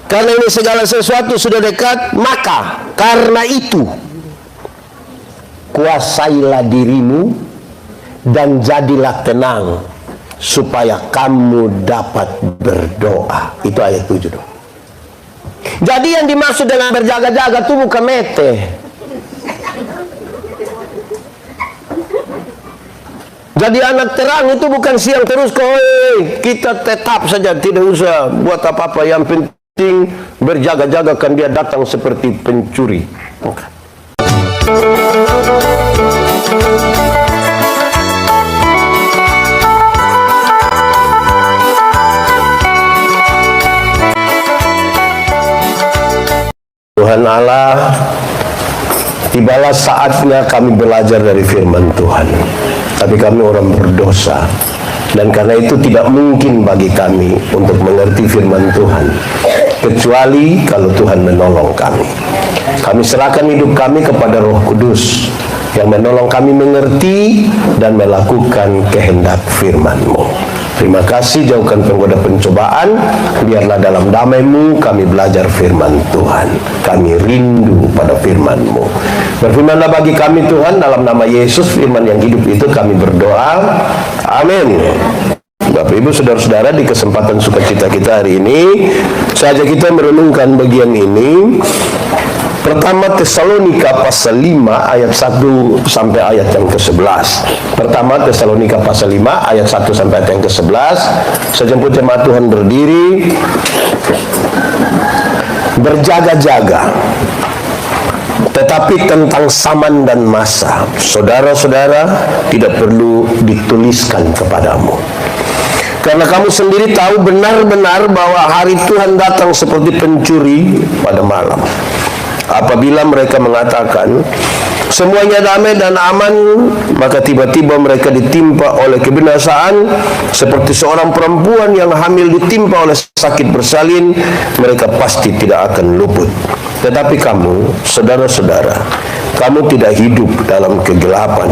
Karena ini segala sesuatu sudah dekat, maka karena itu kuasailah dirimu dan jadilah tenang supaya kamu dapat berdoa. Itu ayat 7 dong. Jadi yang dimaksud dengan berjaga-jaga itu bukan mete. Jadi anak terang itu bukan siang terus kita tetap saja, tidak usah buat apa-apa, yang penting berjaga-jaga, kan dia datang seperti pencuri. Tuhan Allah, tibalah saatnya kami belajar dari firman Tuhan. Tapi kami orang berdosa, dan karena itu tidak mungkin bagi kami untuk mengerti firman Tuhan kecuali kalau Tuhan menolong kami. Kami serahkan hidup kami kepada Roh Kudus yang menolong kami mengerti dan melakukan kehendak firman-Mu. Terima kasih, jauhkan penggoda pencobaan, biarlah dalam damai-Mu kami belajar firman Tuhan. Kami rindu pada firman-Mu. Berfirmanlah bagi kami Tuhan, dalam nama Yesus, firman yang hidup itu kami berdoa. Amin. Bapak Ibu saudara-saudara, di kesempatan sukacita kita hari ini, saja kita merenungkan bagian ini. Pertama Tesalonika pasal 5 ayat 1 sampai ayat yang ke-11. Pertama Tesalonika pasal 5 ayat 1 sampai ayat yang ke-11. Sejemput jemaat Tuhan berdiri. Berjaga-jaga, tetapi tentang zaman dan masa, saudara-saudara, tidak perlu dituliskan kepadamu. Karena kamu sendiri tahu benar-benar bahwa hari Tuhan datang seperti pencuri pada malam. Apabila mereka mengatakan semuanya damai dan aman, maka tiba-tiba mereka ditimpa oleh kebinasaan seperti seorang perempuan yang hamil ditimpa oleh sakit bersalin. Mereka pasti tidak akan luput. Tetapi kamu, saudara-saudara, kamu tidak hidup dalam kegelapan,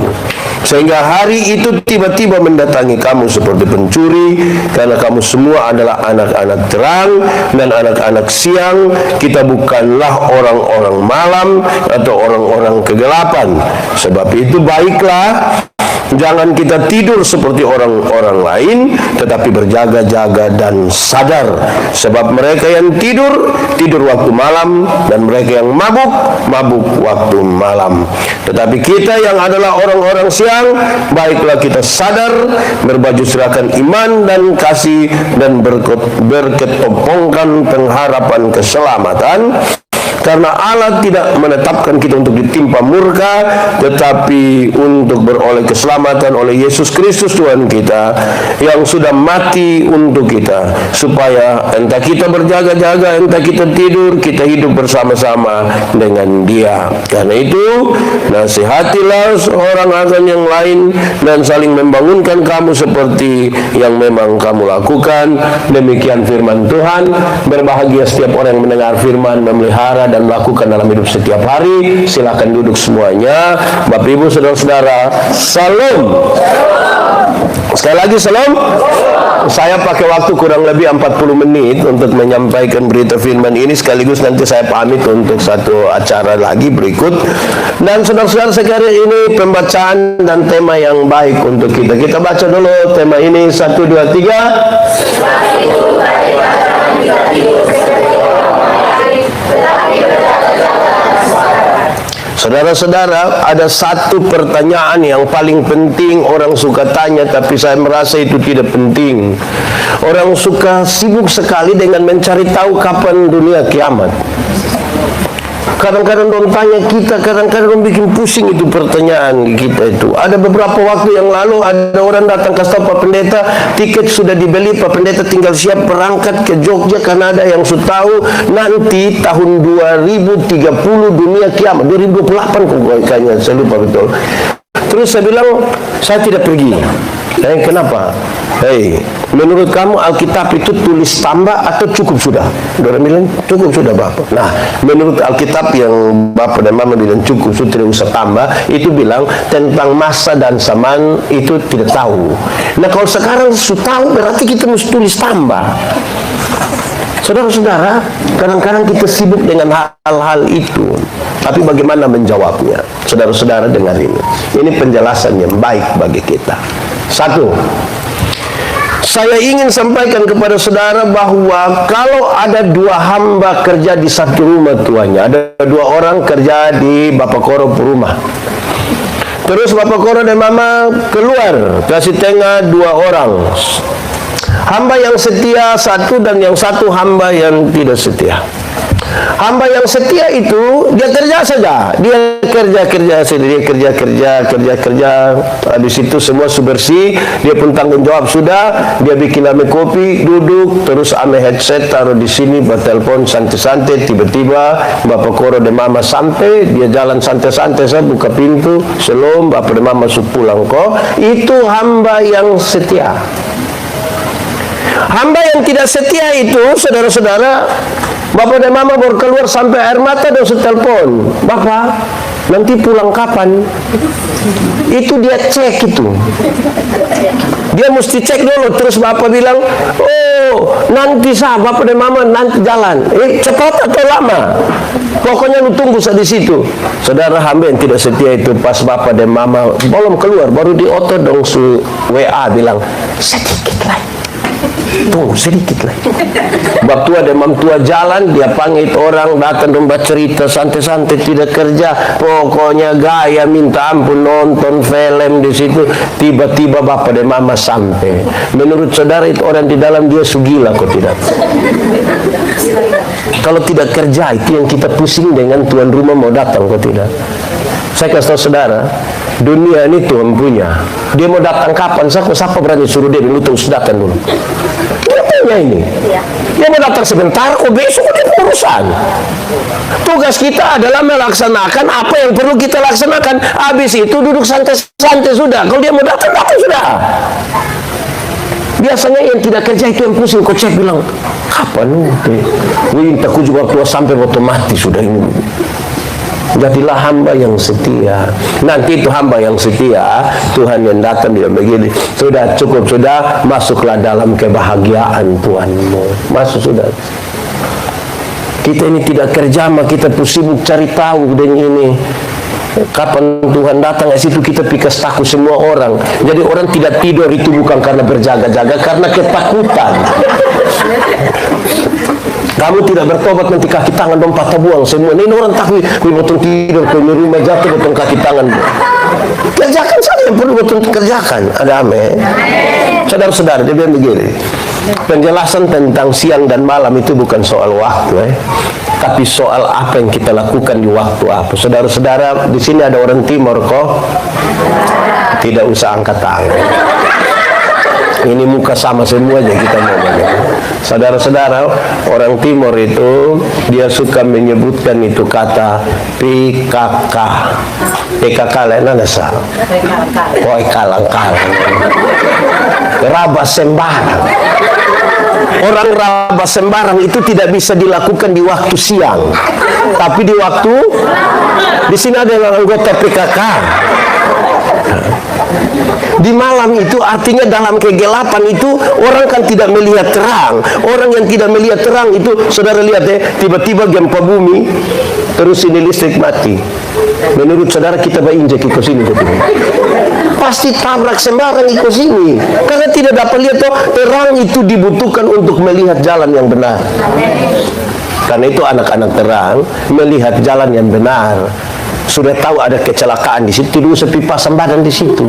sehingga hari itu tiba-tiba mendatangi kamu seperti pencuri. Karena kamu semua adalah anak-anak terang dan anak-anak siang. Kita bukanlah orang-orang malam atau orang-orang kegelapan. Sebab itu baiklah, jangan kita tidur seperti orang-orang lain, tetapi berjaga-jaga dan sadar. Sebab mereka yang tidur, tidur waktu malam, dan mereka yang mabuk, mabuk waktu malam. Tetapi kita yang adalah orang-orang siang, baiklah kita sadar, berbaju serahkan iman dan kasih, dan berketopongkan pengharapan keselamatan. Karena Allah tidak menetapkan kita untuk ditimpa murka, tetapi untuk beroleh keselamatan oleh Yesus Kristus Tuhan kita, yang sudah mati untuk kita, supaya entah kita berjaga-jaga, entah kita tidur, kita hidup bersama-sama dengan Dia. Karena itu, nasihatilah seorang akan yang lain, dan saling membangunkan kamu seperti yang memang kamu lakukan. Demikian firman Tuhan. Berbahagia setiap orang yang mendengar firman, memelihara dan lakukan dalam hidup setiap hari. Silakan duduk semuanya. Bapak Ibu saudara-saudara, salam. Sekali lagi salam. Saya pakai waktu kurang lebih 40 menit untuk menyampaikan berita firman ini, sekaligus nanti saya pamit untuk satu acara lagi berikut. Dan saudara-saudara sekalian, ini pembacaan dan tema yang baik untuk kita. Kita baca dulu tema ini. 1, 2, 3. Saudara-saudara, ada satu pertanyaan yang paling penting orang suka tanya, tapi saya merasa itu tidak penting. Orang suka sibuk sekali dengan mencari tahu kapan dunia kiamat. Kadang-kadang dong tanya kita, kadang-kadang dong bikin pusing itu pertanyaan kita itu. Ada beberapa waktu yang lalu ada orang datang kasih tahu Pak Pendeta, tiket sudah dibeli, Pak Pendeta tinggal siap berangkat ke Jogja karena ada yang sudah tahu nanti tahun 2030 dunia kiamat. 2028 kayaknya, saya lupa betul. Terus saya bilang, saya tidak pergi. Kenapa? Menurut kamu Alkitab itu tulis tambah atau cukup sudah? Orang bilang cukup sudah Bapak. Nah, menurut Alkitab yang Bapak dan Mama bilang cukup sudah, tidak usah tambah, itu bilang tentang masa dan zaman itu tidak tahu. Nah, kalau sekarang sudah tahu, berarti kita mesti tulis tambah. Saudara-saudara, kadang-kadang kita sibuk dengan hal-hal itu, tapi bagaimana menjawabnya? Saudara-saudara dengar ini. Ini penjelasan yang baik bagi kita. Satu, saya ingin sampaikan kepada saudara bahwa kalau ada dua hamba kerja di satu rumah tuannya, ada dua orang kerja di Bapak Koro rumah. Terus Bapak Koro dan Mama keluar, kasih tengah dua orang. Hamba yang setia satu dan yang satu hamba yang tidak setia. Hamba yang setia itu dia kerja saja, dia kerja saja. Habis itu semua bersih, dia pun tanggung jawab sudah. Dia bikin ame kopi, duduk, terus ame headset taruh di sini, bertelepon santai-santai. Tiba-tiba Bapak Koro dan Mama sampai, dia jalan santai-santai, saya buka pintu, selom Bapak dan Mama sudah pulang kok. Itu hamba yang setia. Hamba yang tidak setia itu, saudara-saudara, Bapak dan Mama baru keluar sampai air mata dan telepon, Bapak, nanti pulang kapan? Itu dia cek itu. Dia mesti cek dulu. Terus Bapak bilang, oh nanti Bapak dan Mama nanti jalan. Cepat atau lama? Pokoknya lu tunggu di situ. Saudara, hamba yang tidak setia itu pas Bapak dan Mama belum keluar, baru di otot dong su WA bilang, sedikit lagi. Tunggu sedikit lagi. Bab tua dan mam tua jalan, dia panggil orang datang dan bercerita santai-santai, tidak kerja, pokoknya gaya minta ampun, nonton film di situ. Tiba-tiba Bapak dan Mama sampai. Menurut saudara itu orang di dalam dia sugila kok tidak? Kalau tidak kerja itu yang kita pusing dengan tuan rumah mau datang kok tidak? Saya kasih tahu saudara, dunia ini Tuhan punya. Dia mau datang kapan? Siapa berani suruh dia dulu terus datang dulu? Dia punya ini. Dia mau datang sebentar, kok besok dia urusan. Tugas kita adalah melaksanakan apa yang perlu kita laksanakan. Habis itu duduk santai-santai sudah. Kalau dia mau datang sudah. Biasanya yang tidak kerja itu yang pusing. Kok cek bilang, kapan? Wih, takut juga waktu sampai waktu mati sudah ini. Jadilah hamba yang setia. Nanti itu hamba yang setia, Tuhan yang datang dia begini, sudah cukup, sudah masuklah dalam kebahagiaan Tuhanmu. Masuk sudah. Kita ini tidak kerja, maka kita sibuk cari tahu dengan ini. Kapan Tuhan datang, di situ kita pikas takut semua orang. Jadi orang tidak tidur itu bukan karena berjaga-jaga, karena ketakutan. Kamu tidak bertobat nanti kaki tangan dong patah buang semua. Ini orang takut, potong tidur, punya rumah jatuh, potong kaki tangan. Kerjakan saja yang perlu betul kerjakan. Ada amin. Saudara-saudara, dia bilang begini. Penjelasan tentang siang dan malam itu bukan soal waktu, tapi soal apa yang kita lakukan di waktu apa. Saudara-saudara, di sini ada orang Timur kok. Tidak usah angkat tangan. Ini muka sama semua aja kita mau bagaimana. Saudara-saudara, orang Timur itu dia suka menyebutkan itu kata PKK. PKK lain ada sah. Poi kalang-kalang. Rabas sembarang. Orang rabas sembarang itu tidak bisa dilakukan di waktu siang, tapi di waktu di sini ada yang anggota PKK. Di malam itu artinya dalam kegelapan itu orang kan tidak melihat terang. Orang yang tidak melihat terang itu, saudara lihat tiba-tiba gempa bumi, terus ini listrik mati. Menurut saudara kita injek ikut sini pasti tabrak sembarang ikut sini, karena tidak dapat lihat terang itu dibutuhkan untuk melihat jalan yang benar. Karena itu anak-anak terang melihat jalan yang benar. Sudah tahu ada kecelakaan di situ, tidak usah pipa sembadan di situ,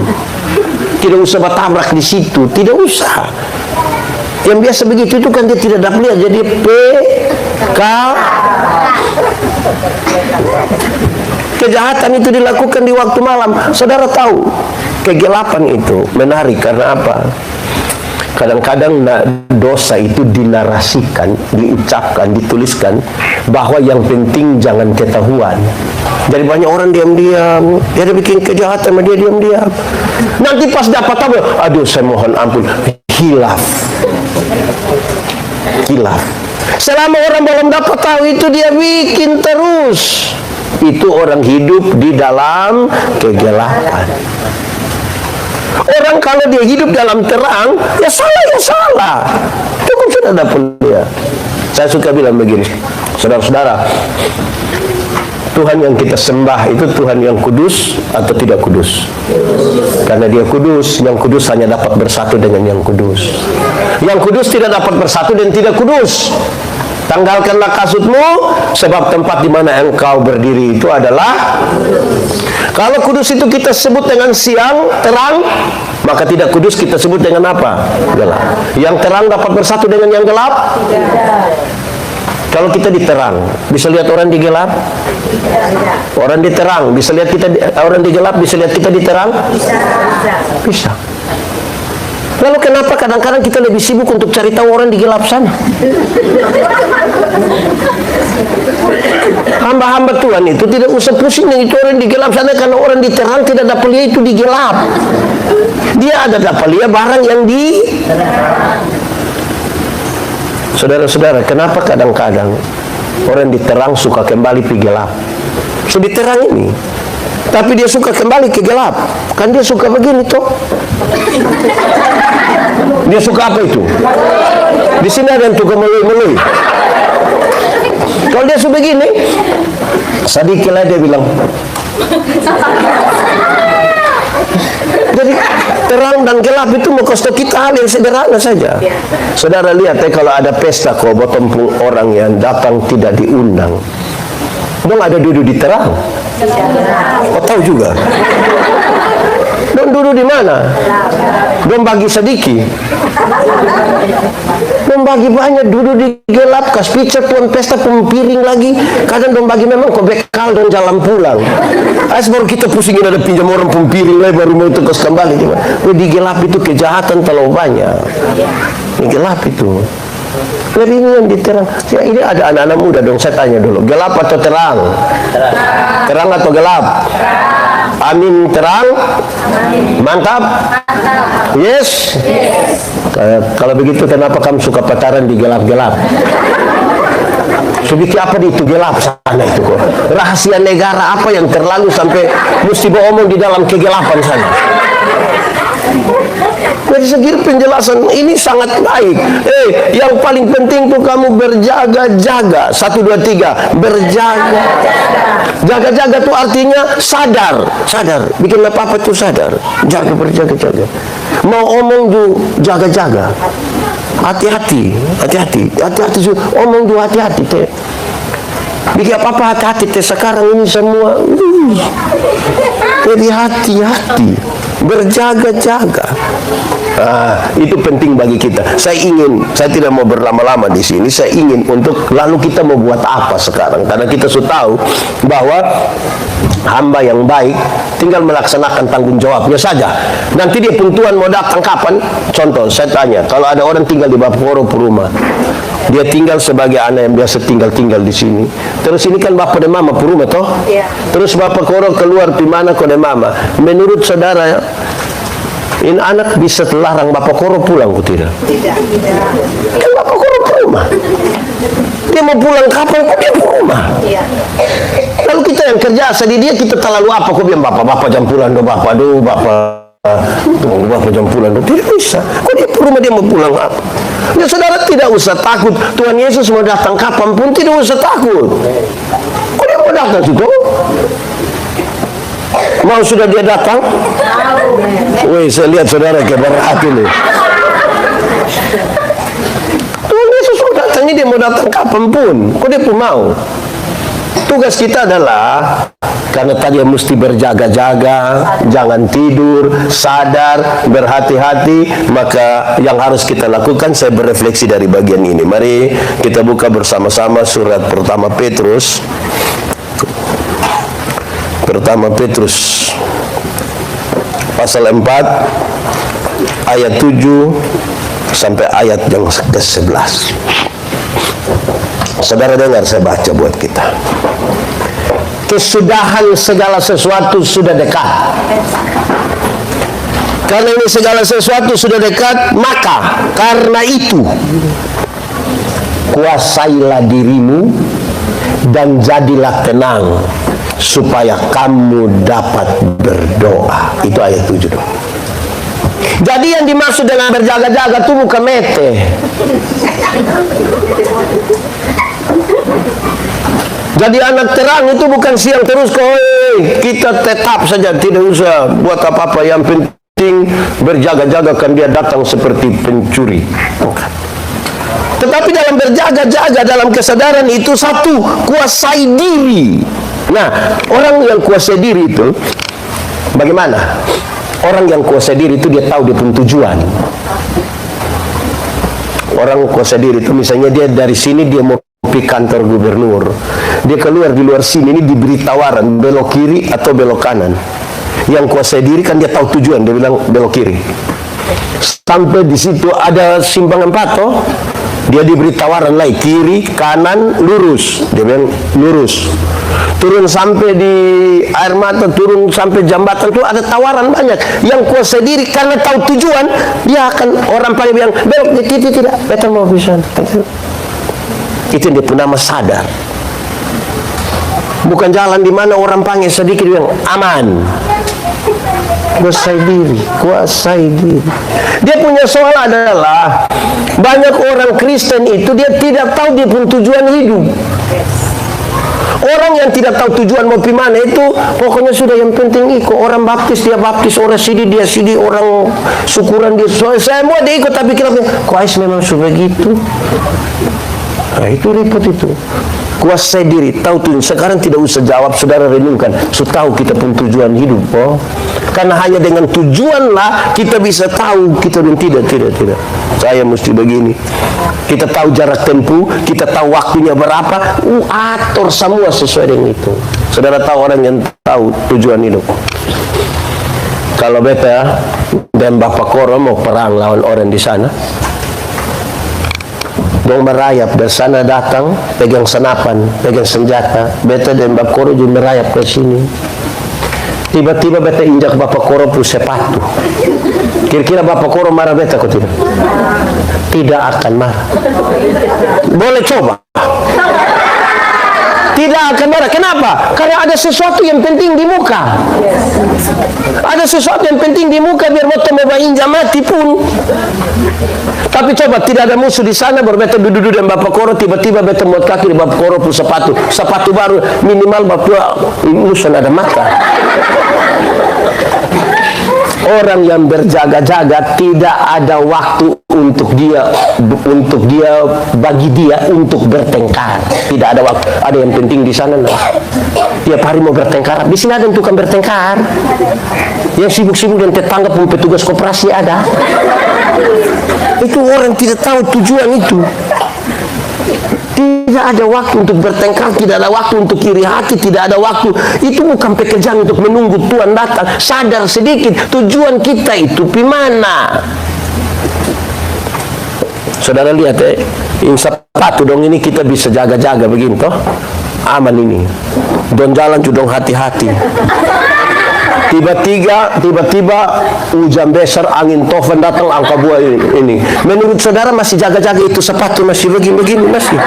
tidak usah bertabrak di situ, tidak usah. Yang biasa begitu itu kan dia tidak dapat lihat, jadi PK. Kejahatan itu dilakukan di waktu malam. Saudara tahu, kegelapan itu menarik karena apa? Kadang-kadang dosa itu dinarasikan, diucapkan, dituliskan bahwa yang penting jangan ketahuan. Jadi banyak orang diam-diam, dia ada bikin kejahatan, dia diam-diam. Nanti pas dapat tahu, aduh saya mohon ampun, hilaf. Selama orang belum dapat tahu itu dia bikin terus. Itu orang hidup di dalam kegelapan. Orang kalau dia hidup dalam terang, ya salah. Cukup sudah dapat dia. Saya suka bilang begini, saudara-saudara, Tuhan yang kita sembah itu Tuhan yang kudus atau tidak kudus? Karena Dia kudus, yang kudus hanya dapat bersatu dengan yang kudus. Yang kudus tidak dapat bersatu dan tidak kudus. Tanggalkanlah kasutmu, sebab tempat di mana engkau berdiri itu adalah. Kalau kudus itu kita sebut dengan siang, terang, maka tidak kudus kita sebut dengan apa? Gelap. Yang terang dapat bersatu dengan yang gelap? Kalau kita diterang, bisa lihat orang di gelap? Orang diterang, bisa lihat kita orang di gelap, bisa lihat kita diterang? Bisa. Lalu kenapa kadang-kadang kita lebih sibuk untuk cari tahu orang di gelap sana? Hamba-hamba Tuhan itu tidak usah pusing dengan itu orang di gelap sana, karena orang di terang tidak dapat lihat itu di gelap. Dia ada dapat lihat barang yang di. Saudara-saudara, kenapa kadang-kadang orang di terang suka kembali ke gelap? So di terang ini, tapi dia suka kembali ke gelap. Kan dia suka begini toh. Dia suka apa itu? Di sini ada yang tukang melui-melui. Kalau dia suka begini, sedikitlah dia bilang. Jadi terang dan gelap itu mau kosto kita hal yang sederhana saja. Saudara lihat kalau ada pesta kok bertempung orang yang datang tidak diundang, dong ada duduk di terang. Oh tahu juga. Dong duduk di mana? Dong bagi sedikit. Dong bagi banyak, duduk di gelap, kas picture pun pesta pun piring lagi. Kadang dong bagi memang kok bekal dan jalan pulang. As baru kita pusingin ada pinjam orang pun piring lagi baru mau tukar kembali. Di gelap itu kejahatan terlalu banyak. Di gelap itu. Jadi ini yang diterang. Ya, ini ada anak-anak muda dong, saya tanya dulu. Gelap atau terang? Terang atau gelap? Amin, terang? Mantap? Yes? Kalau begitu kenapa kamu suka pacaran di gelap-gelap? Sedikit apa di itu gelap sana itu kok? Rahasia negara apa yang terlalu sampai mesti beromong di dalam kegelapan sana? Dari segi penjelasan ini sangat baik. Yang paling penting tuh kamu berjaga-jaga. 1, 2, 3 berjaga. Jaga-jaga tuh artinya sadar. Sadar. Bikin apa-apa tuh sadar. Jaga, berjaga-jaga. Mau omong tuh jaga-jaga. Hati-hati. Hati-hati. Hati-hati. Omong tuh hati-hati teh. Bikin apa-apa hati-hati teh. Sekarang ini semua. Jadi hati-hati. Berjaga-jaga. Itu penting bagi kita. Saya tidak mau berlama-lama di sini. Saya ingin untuk lalu kita mau buat apa sekarang? Karena kita sudah tahu bahwa hamba yang baik tinggal melaksanakan tanggung jawabnya saja. Nanti dia pun Tuhan mau datang kapan? Contoh, saya tanya, kalau ada orang tinggal di Bapakoro rumah, dia tinggal sebagai anak yang biasa tinggal di sini. Terus ini kan bapak dan mama rumah toh? Terus bapak Koro keluar di mana kau dan mama? Menurut saudara, ini anak bisa larang bapak Koro pulang kok tidak? Tidak. Kan bapak Koro rumah. Dia mau pulang kapan kok dia rumah? Lalu kita yang kerja sedih dia kita terlalu apa kok bilang bapak jam pulang do bapak jam pulang do tidak bisa. Kok dia rumah dia mau pulang apa? Ya saudara tidak usah takut. Tuhan Yesus mau datang kapanpun tidak usah takut. Kok dia mau datang situ? Mau sudah dia datang? Wih, saya lihat saudara keberat ini. Tuhan Yesus mau datang, ini dia mau datang kapanpun. Kok dia pun mau? Tugas kita adalah, karena tadi mesti berjaga-jaga, jangan tidur, sadar, berhati-hati, maka yang harus kita lakukan, saya berefleksi dari bagian ini. Mari kita buka bersama-sama surat pertama Petrus. Pertama Petrus pasal 4 ayat 7 sampai ayat yang ke-11. Saudara dengar, saya baca buat kita. Kesudahan segala sesuatu sudah dekat. Karena ini segala sesuatu sudah dekat, maka karena itu kuasailah dirimu dan jadilah tenang, supaya kamu dapat berdoa. Itu ayat 7 dong. Jadi yang dimaksud dengan berjaga-jaga itu bukan mete. Jadi anak terang itu bukan siang terus kok. Kita tetap saja, tidak usah buat apa-apa. Yang penting berjaga-jaga, kan dia datang seperti pencuri. Bukan. Tetapi dalam berjaga-jaga, dalam kesadaran itu satu, kuasai diri. Nah, orang yang kuasai diri itu bagaimana? Orang yang kuasai diri itu dia tahu dia punya tujuan. Orang kuasai diri itu misalnya dia dari sini dia mau pergi kantor gubernur. Dia keluar di luar sini ini diberi tawaran belok kiri atau belok kanan. Yang kuasai diri kan dia tahu tujuan, dia bilang belok kiri. Sampai di situ ada simpang 4 toh. Dia diberi tawaran lagi kiri, kanan, lurus. Dia bilang lurus. Turun sampai di air mata, turun sampai jambatan itu ada tawaran banyak. Yang kuasai diri karena tahu tujuan, dia akan, orang paling bilang belok di kiri, tidak, betul mau bisa. Itu dia pun nama sadar. Bukan jalan di mana orang panggil sedikit bilang aman. Kuasai diri, kuasai diri. Dia punya soal adalah banyak orang Kristen itu dia tidak tahu dia punya tujuan hidup. Orang yang tidak tahu tujuan mau gimana itu pokoknya sudah yang penting ikut. Orang baptis dia baptis, orang sidi dia sidi, orang syukuran dia. Saya mau dia ikut tapi kira kok memang sudah gitu. Nah, itu repot itu. Kuasai diri, tahu tujuan. Sekarang tidak usah jawab, saudara renungkan. Sudah tahu kita pun tujuan hidup, oh. Karena hanya dengan tujuanlah kita bisa tahu kita dan tidak. Saya mesti begini. Kita tahu jarak tempuh, kita tahu waktunya berapa. Atur semua sesuai dengan itu. Saudara tahu orang yang tahu tujuan hidup. Kalau beta dan Bapak Koro mau perang lawan orang di sana, dong merayap dari sana datang, pegang senapan, pegang senjata. Beta dan Bapak Koro juga merayap ke sini. Tiba-tiba beta injak Bapak Koro pun sepatu. Kira-kira Bapak Koro marah beta kok tidak? Tidak akan marah. Boleh coba. Tidak akan marah. Kenapa? Karena ada sesuatu yang penting di muka. Ada sesuatu yang penting di muka biar motor mau injak mati pun. Tapi coba tidak ada musuh di sana, baru beta duduk dan Bapak Koro tiba-tiba beta muat kaki di Bapak Koro pun sepatu baru minimal Bapak musuh ada mata. Orang yang berjaga-jaga tidak ada waktu untuk dia bagi dia untuk bertengkar. Tidak ada waktu. Ada yang penting di sana nah. Tiap hari mau bertengkar. Di sini ada yang tukang bertengkar. Yang sibuk-sibuk dan tetangga pun petugas koperasi ada. Itu orang tidak tahu tujuan itu. Tidak ada waktu untuk bertengkar, tidak ada waktu untuk iri hati, tidak ada waktu. Itu bukan pekerjaan untuk menunggu Tuhan datang. Sadar sedikit tujuan kita itu gimana. Saudara lihat ini sepatu dong ini kita bisa jaga-jaga begini toh. Aman ini. Don jalan juga hati-hati. Tiba-tiba hujan besar, angin tofan datang, angka buah ini. Menurut saudara masih jaga-jaga itu sepatu masih begini masih.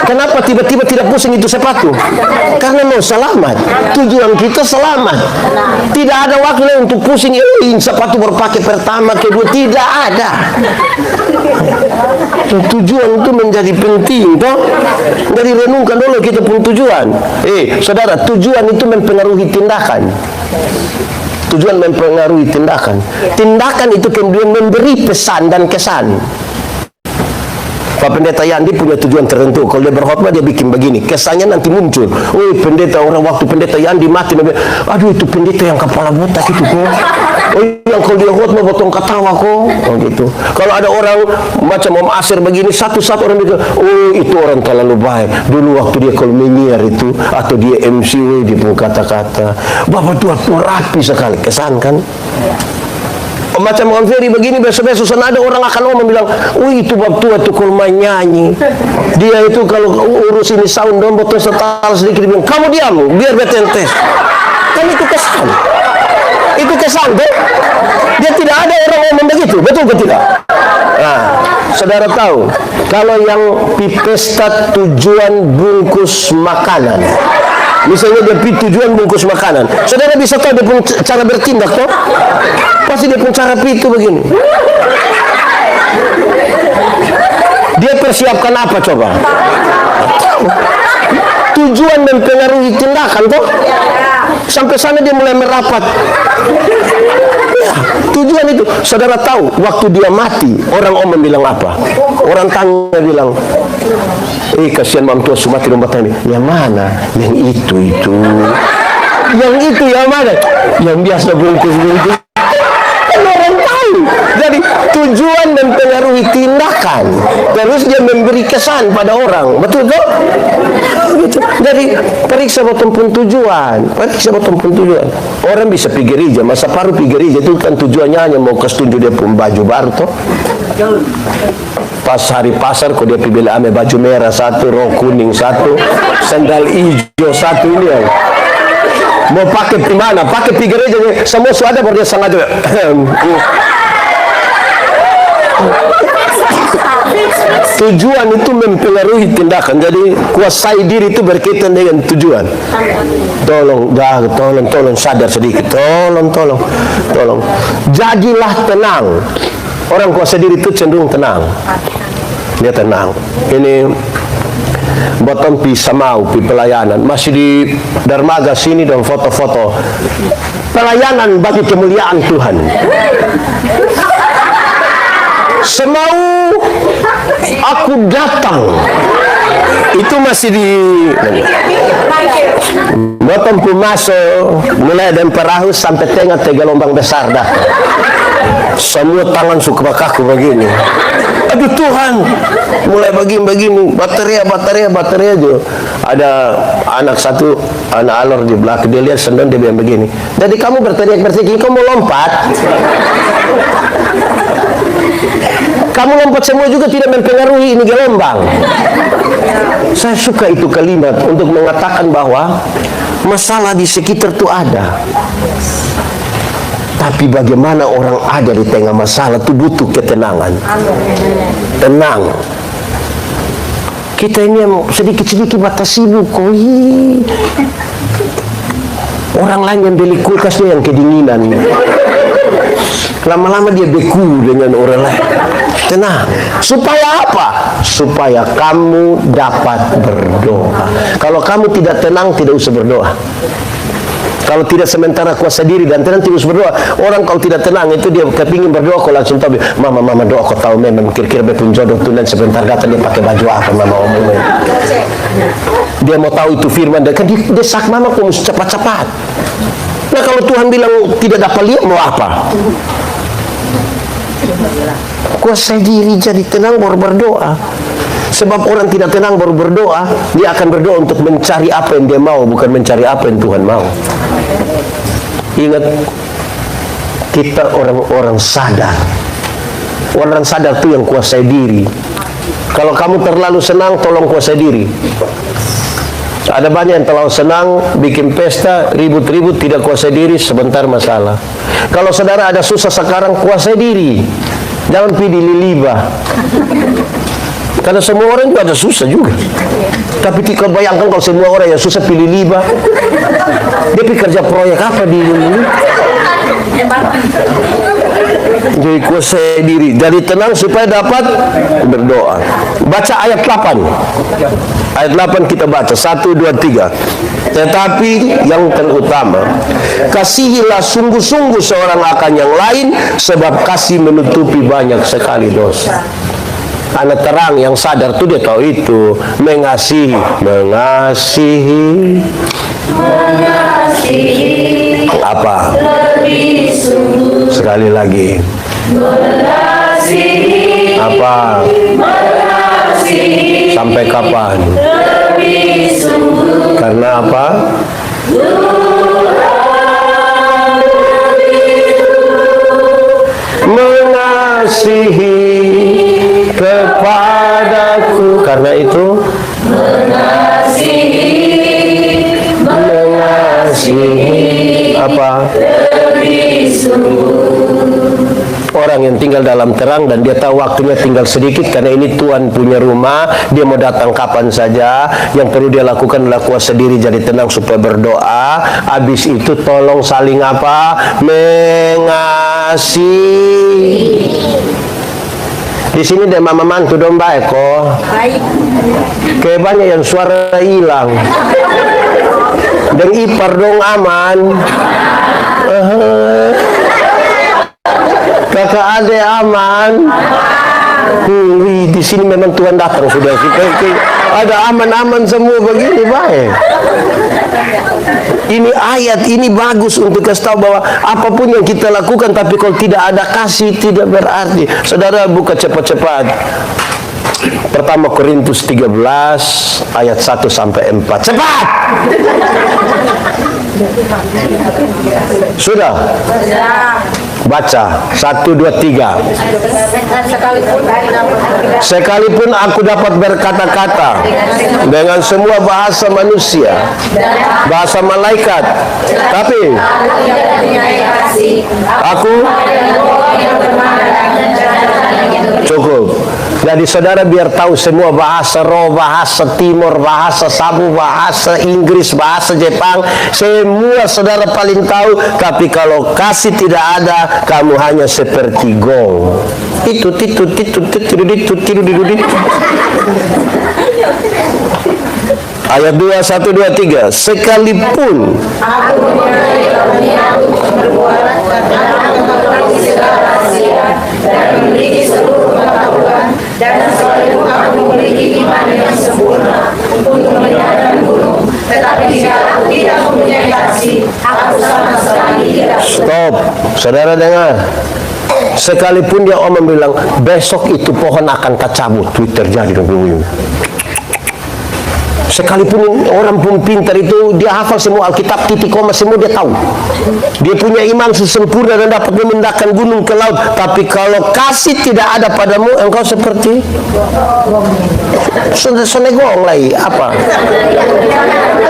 Kenapa tiba-tiba tidak pusing itu sepatu? Karena mau selamat. Tujuan kita selamat. Tidak ada waktu untuk pusing. Sepatu berpakai pertama, kedua tidak ada. Tujuan itu menjadi penting, toh. Jadi renungkan dulu kita pun tujuan. Saudara, tujuan itu mempengaruhi tindakan. Tujuan mempengaruhi tindakan. Tindakan itu kemudian memberi pesan dan kesan. Pak Pendeta Yandi punya tujuan tertentu. Kalau dia berkhotbah dia bikin begini, kesannya nanti muncul. Pendeta, orang waktu Pendeta Yandi mati, aduh itu pendeta yang kepala botak itu kok. Yang kalau dia khotbah potong ketawa kok. Gitu. Kalau ada orang macam Om Asir begini, satu-satu orang bilang, itu orang terlalu baik. Dulu waktu dia kalau menyiar itu atau dia MC dia pun kata-kata, Bapak tua rapi sekali, kesan kan? Macam Om Ferry begini, besok-besok sana ada orang akan ngomong bilang, itu bab tua tuh kalau main nyanyi. Dia itu kalau urus ini sound dong, botol setal sedikit bilang, kamu diam, biar betentes. Kan itu kesan. Itu kesan, tuh. Dia tidak ada orang ngomong begitu, betul ke tidak? Nah, saudara tahu, kalau yang di pesta tujuan bungkus makanan, Misalnya dia tujuan bungkus makanan, saudara bisa tahu dia punya cara bertindak toh? Pasti dia punya cara itu begini. Dia persiapkan apa coba? Tujuan mempengaruhi tindakan toh? Sampai sana dia mulai merapat. Ya, tujuan itu. Saudara tahu waktu dia mati, orang Oman bilang apa? Orang tanya bilang, kasihan mam tua sumati rumah tani. Yang mana? Yang itu. Yang itu yang mana? Yang biasa bungkus-bungkus. Orang tahu. Jadi tujuan mempengaruhi tindakan. Terus dia memberi kesan pada orang. Betul toh? Gitu. Jadi periksa betul tujuan. Orang bisa pergi gereja, masa paruh pergi gereja itu kan tujuannya hanya mau kesetuju dia pun baju baru toh. Pas hari pasar kok dia pilih ame baju merah satu, rok kuning satu, sandal hijau satu ini ya. Mau pakai di mana? Pakai pergi gereja semua sudah ada baru dia sengaja. Tujuan itu mempengaruhi tindakan. Jadi kuasai diri itu berkaitan dengan tujuan. Tolong sadar sedikit. Tolong. Jadilah tenang. Orang kuasai diri itu cenderung tenang. Dia tenang. Ini bottom pi samau pi pelayanan. Masih di dermaga sini dan foto-foto pelayanan bagi kemuliaan Tuhan. Semau aku datang itu masih di bottom pu masuk mulai dari perahu sampai tengah 3 gelombang besar dah. Semua tangan suka kaku begini. Aduh Tuhan, mulai begini baterai aja. Ada anak satu, anak alor di belakang, dia lihat sendal dia bilang begini. Jadi kamu berteriak kamu mau lompat. Kamu lompat semua juga tidak mempengaruhi ini gelombang. Saya suka itu kalimat untuk mengatakan bahwa masalah di sekitar itu ada. Tapi bagaimana orang ada di tengah masalah itu butuh ketenangan. Tenang. Kita ini yang sedikit-sedikit batas sibuk. Orang lain yang beli kulkasnya yang kedinginan. Lama-lama dia beku dengan orang lain. Tenang. Supaya apa? Supaya kamu dapat berdoa. Kalau kamu tidak tenang, tidak usah berdoa. Kalau tidak sementara kuasa diri dan tenang, tidak usah berdoa. Orang kalau tidak tenang itu dia kepingin berdoa, kok langsung tahu, mama doa, kau tahu memang kira-kira berpun jodoh tuh, dan sebentar kata dia pakai baju apa mama omongin. Dia mau tahu itu firman, dan kan dia desak mama kok mesti cepat-cepat. Nah kalau Tuhan bilang tidak dapat lihat, mau apa? Kuasai diri, jadi tenang baru berdoa. Sebab orang tidak tenang baru berdoa, dia akan berdoa untuk mencari apa yang dia mau, bukan mencari apa yang Tuhan mau. Ingat, kita orang-orang sadar. Orang sadar itu yang kuasai diri. Kalau kamu terlalu senang, tolong kuasai diri. Ada banyak yang terlalu senang, bikin pesta, ribut-ribut, tidak kuasai diri, sebentar masalah. Kalau saudara ada susah sekarang, kuasai diri. Jangan pilih lilibah. Karena semua orang juga ada susah juga. Tapi kau bayangkan kalau semua orang yang susah pilih libah, dia pergi kerja proyek apa di ini? Jadi kuasai diri, jadi tenang supaya dapat berdoa. Baca ayat 8. Ayat 8 kita baca 1, 2, 3. Tetapi yang terutama, kasihilah sungguh-sungguh seorang akan yang lain, sebab kasih menutupi banyak sekali dosa. Anak terang yang sadar tuh dia tahu itu mengasihi apa? Sekali lagi. Apa? Sampai kapan? Karena apa? Mengasihi kepadaku, karena itu mengasihi apa? orang yang tinggal dalam terang dan dia tahu waktunya tinggal sedikit karena ini Tuhan punya rumah, dia mau datang kapan saja. Yang perlu dia lakukan adalah kuasa diri, jadi tenang supaya berdoa. Habis itu tolong saling apa? Mengasihi. Di sini ada mama mantu domba Eko. Kayak banyak yang suara hilang. Dan ipar dong aman. Kakak ade aman. Di sini memang Tuhan datang sudah. Ada aman-aman semua begini baik. Ini ayat ini bagus untuk kasih tahu bahwa apapun yang kita lakukan, tapi kalau tidak ada kasih tidak berarti. Saudara buka cepat-cepat. Pertama Korintus 13 ayat 1 sampai 4. Cepat. Sudah? Baca 1, 2, 3. Sekalipun aku dapat berkata-kata dengan semua bahasa manusia, bahasa malaikat, tapi aku cukup. Jadi saudara biar tahu semua bahasa roh, bahasa timur, bahasa Sabu, bahasa Inggris, bahasa Jepang, semua saudara paling tahu. Tapi kalau kasih tidak ada, kamu hanya seperti gong. Itu. Ayat 2, 1, 2, 3. Sekalipun dan sekalipun aku memiliki iman yang sempurna untuk meninggalkan gunung, tetapi jika aku tidak mempunyai kasih, aku sama sekali tidak. Stop, saudara dengar. Sekalipun dia omong bilang besok itu pohon akan tercabut, Twitter jadi dong. Sekalipun orang pun pintar itu, dia hafal semua Alkitab, titik koma semua dia tahu. Dia punya iman sesempurna dan dapat memindahkan gunung ke laut. Tapi kalau kasih tidak ada padamu, engkau seperti sonegong lagi. Apa?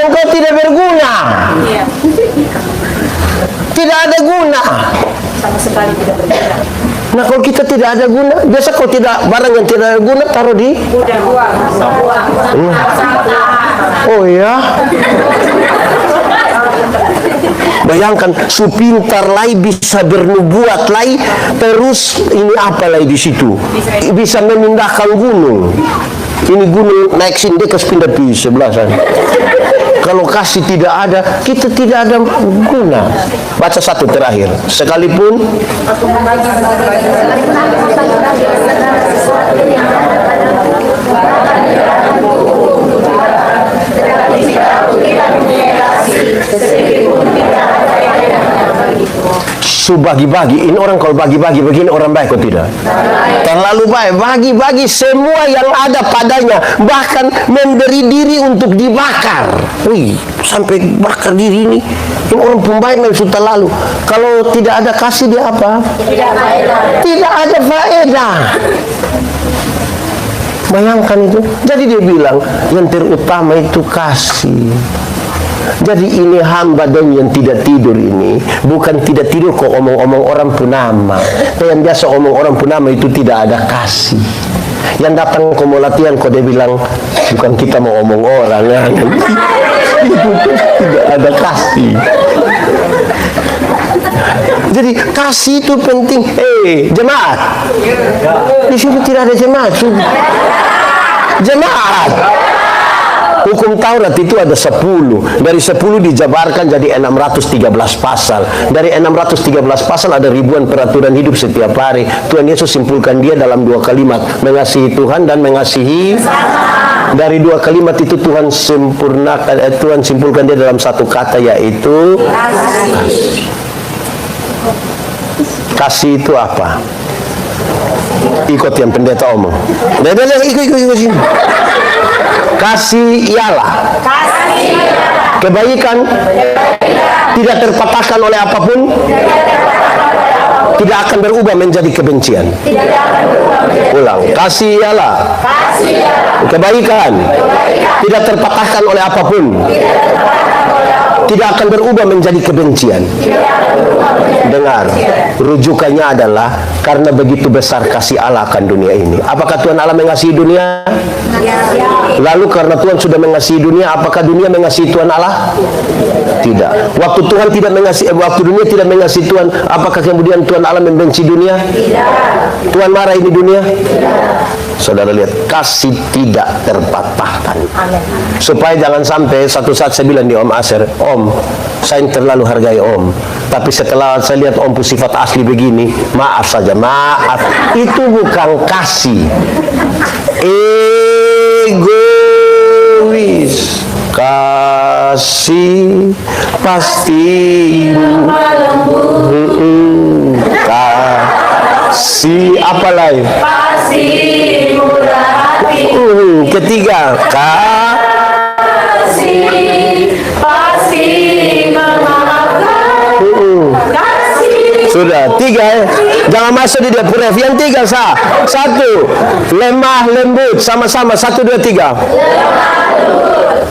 Engkau tidak berguna. Tidak ada guna. Sama sekali tidak berguna. Nah kalau kita tidak ada guna, biasa kalau tidak barang yang tidak ada guna taruh di uang. Oh ya. Bayangkan, supintar lai bisa bernubuat lai, terus ini apa lai di situ? Bisa memindahkan gunung. Ini gunung naik sini dia ke pindah di sebelah sana. Kalau kasih tidak ada, kita tidak ada guna. Baca 1 terakhir. Sekalipun bagi-bagi, ini orang kalau bagi-bagi begini orang baik atau tidak? Terlalu baik. Bagi-bagi semua yang ada padanya, bahkan memberi diri untuk dibakar. Wih, sampai bakar diri ini orang pembaik yang sudah lalu. Kalau tidak ada kasih dia apa? Tidak ada faedah. Bayangkan itu. Jadi dia bilang yang terutama itu kasih. Jadi ini hamba dong yang tidak tidur ini, bukan tidak tidur kok omong-omong orang punama. Yang biasa omong orang punama itu tidak ada kasih. Yang datang ke mau latihan kok dia bilang bukan kita mau omong orang ya. Itu tidak ada kasih. Jadi kasih itu penting. Jemaat. Di sini tidak ada jemaat. Jemaat. Hukum Taurat itu ada 10. Dari 10 dijabarkan jadi 613 pasal. Dari 613 pasal ada ribuan peraturan hidup setiap hari. Tuhan Yesus simpulkan dia dalam 2 kalimat. Mengasihi Tuhan dan mengasihi. Dari 2 kalimat itu Tuhan simpulkan dia dalam 1 kata, yaitu kasih. Kasih itu apa? Ikut yang pendeta omong. Ikut sini. Kasih ialah kebaikan, tidak terpatahkan oleh apapun, tidak akan berubah menjadi kebencian. Ulang. Kasih ialah kebaikan, tidak terpatahkan oleh apapun, tidak akan berubah menjadi kebencian. Dengar, rujukannya adalah karena begitu besar kasih Allah akan dunia ini. Apakah Tuhan Allah mengasihi dunia? Lalu karena Tuhan sudah mengasihi dunia, apakah dunia mengasihi Tuhan Allah? Tidak. Waktu Tuhan tidak mengasihi, waktu dunia tidak mengasihi Tuhan, apakah kemudian Tuhan Allah membenci dunia? Tidak. Tuhan marah ini dunia? Tidak. Saudara lihat, kasih tidak terpatahkan. Supaya jangan sampai satu saat saya bilang di Om Aser, Om, saya terlalu hargai Om. Tapi setelah saya lihat Om sifat asli begini, maaf saja, maaf. Itu bukan kasih. Egois. Kasih pasti kasih apa lain? Kasih murah hati. Ketiga, Kasih pasti memaafkan. Kasih. Sudah, tiga ya. Jangan masuk di dapur F. Yang tiga sah. Satu, lemah lembut. Sama-sama, 1, 2, 3.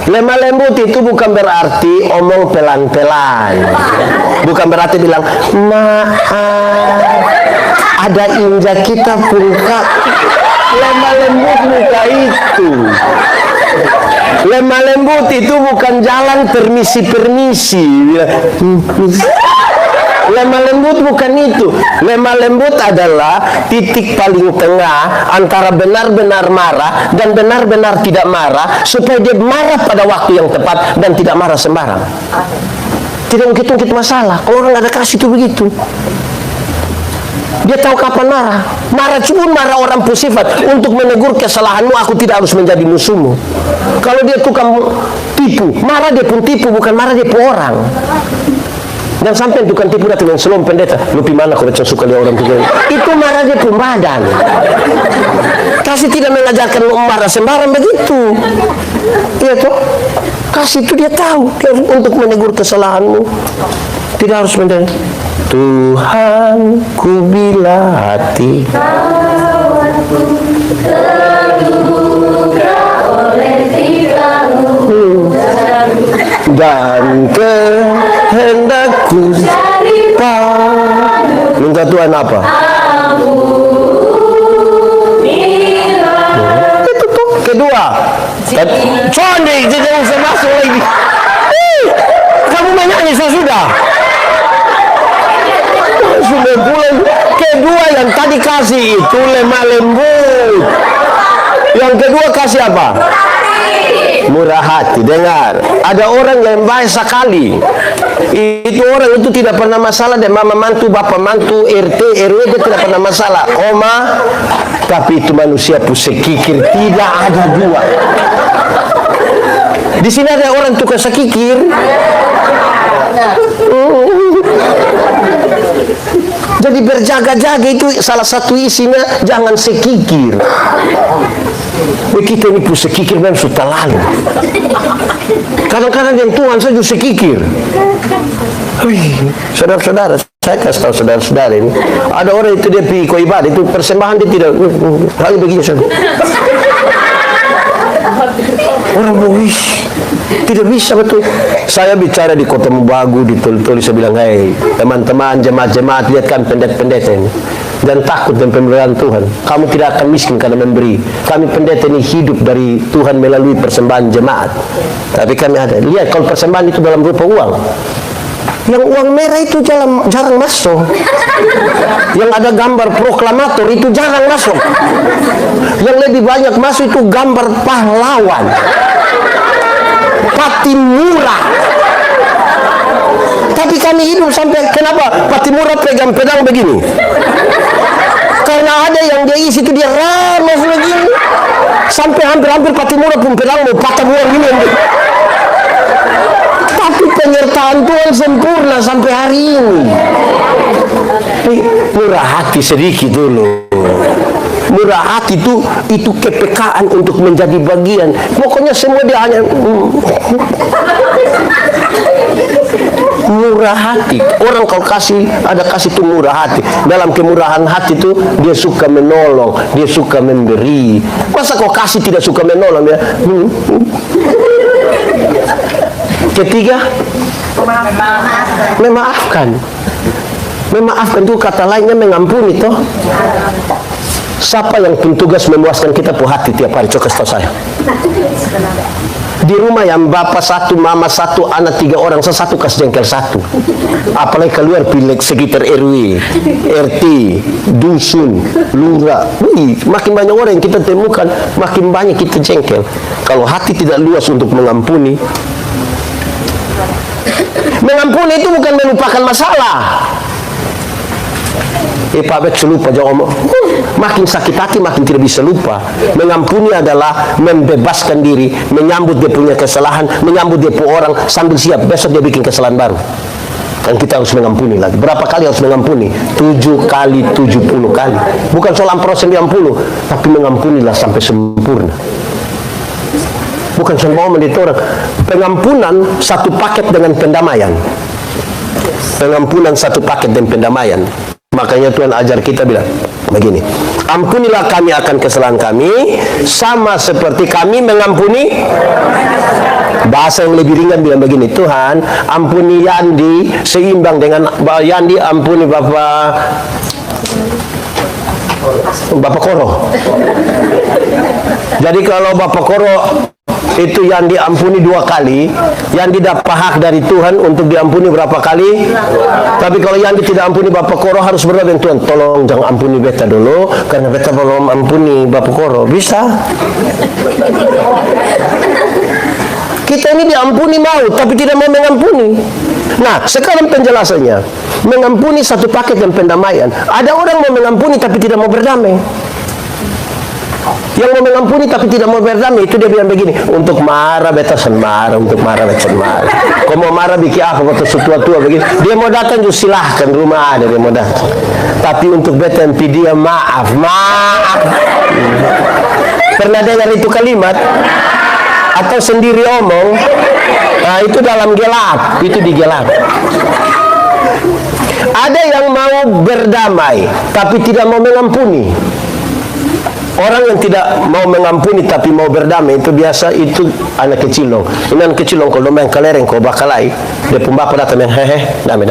Lemah lembut itu bukan berarti omong pelan-pelan. Bukan berarti bilang, maaf. Ada injak kita pun kak. Lemah lembut bukan itu. Lemah lembut itu bukan jalan permisi-permisi. Lemah lembut bukan itu. Lemah lembut adalah titik paling tengah antara benar-benar marah dan benar-benar tidak marah, supaya dia marah pada waktu yang tepat dan tidak marah sembarang. Tidak ungkit-ungkit masalah. Kalau orang ada kasih itu begitu. Dia tahu kapan marah. Marah cuma marah orang bersifat untuk menegur kesalahanmu. Aku tidak harus menjadi musuhmu. Kalau dia tukang tipu, marah dia pun tipu, bukan marah dia pun orang. Dan sampai tukang tipu datang yang selom pendeta, lu mana kau macam suka lihat orang tipu. Itu marah dia pun badan. Kasih tidak mengajarkan lu marah sembarang begitu. Iya toh? Kasih itu dia tahu untuk menegur kesalahanmu. Tidak harus mendengar. Tuhan ku bila hati terduga oleh tingkahmu dan kehendakku minta Tuhan apa? Itu tuh kedua. Conde, jangan usah masuk lagi. Kamu menyanyi sudah. Sudah bulan kedua yang tadi kasih itu lemah lembut. Yang kedua kasih apa? Murah hati. Dengar, ada orang yang baik sekali. Itu orang itu tidak pernah masalah dengan mama mantu, bapak mantu, RT, RW, dia tidak pernah masalah. Oma, tapi itu manusia pusekikir, tidak ada dua. Di sini ada orang tukang sekikir. Jadi berjaga-jaga itu salah satu isinya, jangan sekikir. Kita ini pun sekikir memang sudah lalu. Kadang-kadang yang Tuhan saja sekikir. Saudara-saudara, saya kasih tahu saudara-saudara ini, ada orang itu dia pergi ke ibadah, itu persembahan dia tidak hanya begini saja. Orang bohis tidak bisa betul. Saya bicara di Kota Mubagu, di Tol-Tol, saya bilang, hei teman-teman jemaat-jemaat, lihat kan pendeta-pendeta ini, dan takut dengan pemberian Tuhan. Kamu tidak akan miskin karena memberi. Kami pendeta ini hidup dari Tuhan melalui persembahan jemaat. Tapi kami ada, lihat kalau persembahan itu dalam rupa uang. Yang uang merah itu jarang masuk. Yang ada gambar proklamator itu jarang masuk. Yang lebih banyak masuk itu gambar pahlawan, Patimura. Tapi kami hidup sampai, kenapa Patimura pegang pedang begini? Karena ada yang dia isi itu dia ramas begini, sampai hampir-hampir Patimura pun pedang mau patah buang ini. Tapi penyertaan Tuhan sempurna sampai hari ini. Murah hati sedikit dulu. Murah hati itu kepekaan untuk menjadi bagian. Pokoknya semua dia hanya murah hati. Orang kalau ada kasih itu murah hati. Dalam kemurahan hati itu dia suka menolong, dia suka memberi. Masa kau kasih tidak suka menolong dia? Ketiga, memaafkan. Memaafkan itu kata lainnya mengampuni toh. Siapa yang tugas memuaskan kita pu hati tiap hari? Coba kasih tahu saya. Di rumah yang bapak satu, mama satu, anak 3 orang, satu kas jengkel satu. Apalagi keluar pileg sekitar RW, RT, dusun, lurah. Makin banyak orang yang kita temukan, makin banyak kita jengkel. Kalau hati tidak luas untuk mengampuni. Mengampuni itu bukan melupakan masalah. Pak Bet lupa jawab. Makin sakit hati makin tidak bisa lupa. Mengampuni adalah membebaskan diri, menyambut dia punya kesalahan, menyambut dia pu orang sambil siap besok dia bikin kesalahan baru. Kan kita harus mengampuni lagi. Berapa kali harus mengampuni? 7 kali 70 kali. Bukan soal proses 90, tapi mengampunilah sampai sempurna. Bukan semua menit orang. Pengampunan satu paket dengan pendamaian. Pengampunan satu paket dengan pendamaian. Makanya Tuhan ajar kita bilang begini, ampunilah kami akan kesalahan kami sama seperti kami mengampuni. Bahasa yang lebih ringan bilang begini, Tuhan ampuni Yandi seimbang dengan Yandi ampuni Bapak Koro. Jadi kalau Bapak Koro itu yang diampuni 2 kali, yang didapat hak dari Tuhan untuk diampuni berapa kali? Tapi kalau yang tidak ampuni Bapak Koro harus berdoa dengan Tuhan, tolong jangan ampuni beta dulu, karena beta belum ampuni Bapak Koro. Bisa? Kita ini diampuni mau, tapi tidak mau mengampuni. Nah, sekarang penjelasannya, mengampuni satu paket dan pendamaian. Ada orang mau mengampuni tapi tidak mau berdamai. Yang mau mengampuni tapi tidak mau berdamai, itu dia bilang begini, untuk marah beta sen marah, untuk marah beta sen marah. Kau mau marah bikin apa waktu setua-tua begini? Dia mau datang juga silahkan, rumah ada dia mau datang. Tapi untuk beta MP dia maaf. Pernah dengar itu kalimat? Atau sendiri omong? Nah, itu dalam gelap, itu di gelap. Ada yang mau berdamai tapi tidak mau mengampuni. Orang yang tidak mau mengampuni tapi mau berdamai itu biasa itu anak kecil dong. Ini anak kecil dong kalau main kelereng kau bakalai, dia pun bapak datang damai.